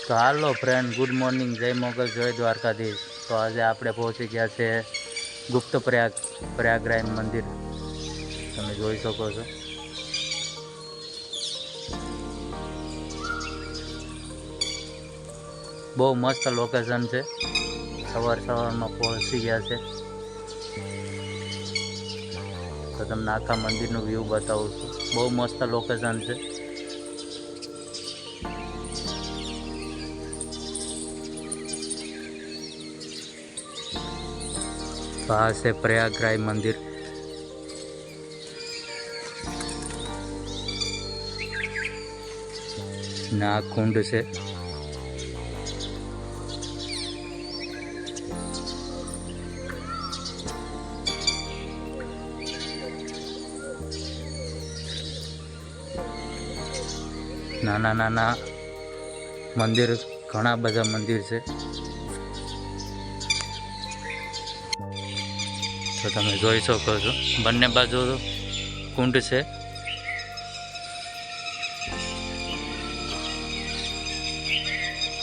તો હાલો friend, good morning, જય મોગલ, જય દ્વારકાધીશ। તો આજે આપણે પહોંચી ગયા છે ગુપ્ત પ્રયાગરાજ મંદિર। તમે જોઈ શકો છો। બહુ મસ્ત લોકેશન છે। સવારમાં પહોંચી ગયા છે તો તમને આખા મંદિરનું વ્યૂ બતાવું છું। બહુ મસ્ત લોકેશન છે। તો આ છે પ્રયાગરાજ મંદિર। ને આ કુંડ છે। નાના નાના મંદિર, ઘણા બધા મંદિર છે। તો તમે જોઈ શકો છો બંને બાજુ કુંડ છે।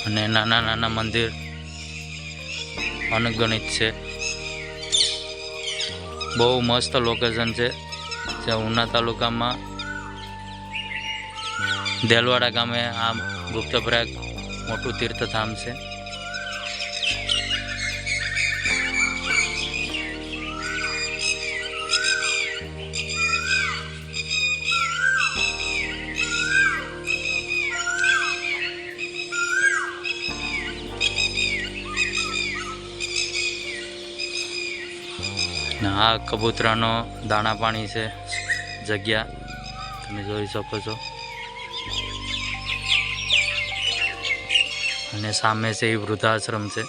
અને નાના નાના મંદિર અનગણિત છે। બહુ મસ્ત લોકેશન છે। જે ઉના તાલુકામાં દેલવાડા ગામે આ ગુપ્ત પ્રયાગ મોટું તીર્થધામ છે। આ કબૂતરાનો દાણા પાણી છે જગ્યા, તમે જોઈ શકો છો। અને સામે છે એ વૃદ્ધાશ્રમ છે।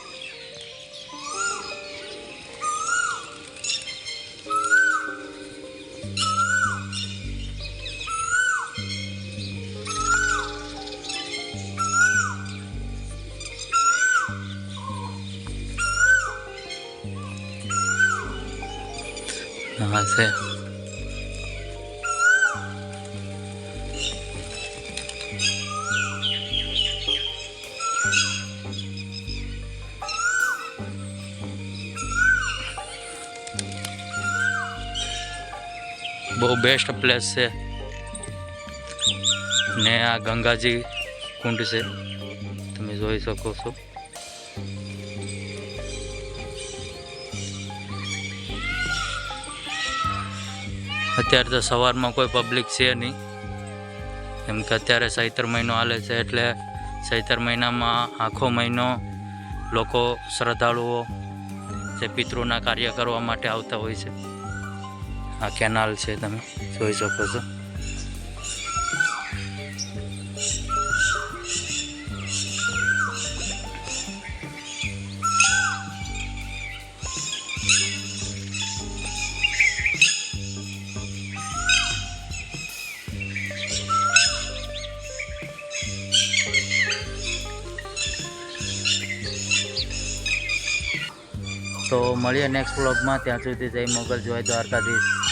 હા છે બહુ બેસ્ટ પ્લેસ છે। ને આ ગંગાજી કુંડ છે, તમે જોઈ શકો છો। અત્યારે તો સવારમાં કોઈ પબ્લિક છે નહીં, કેમ કે અત્યારે ચૈત્ર મહિનો હાલે છે। એટલે ચૈત્ર મહિનામાં આખો મહિનો લોકો શ્રદ્ધાળુઓ જે પિતૃના કાર્ય કરવા માટે આવતા હોય છે। આ કેનાલ છે, તમે જોઈ શકો છો। તો મળીએ નેક્સ્ટ વ્લોગમાં। ત્યાં સુધી જય મોગલ, જય દ્વારકાધીશ।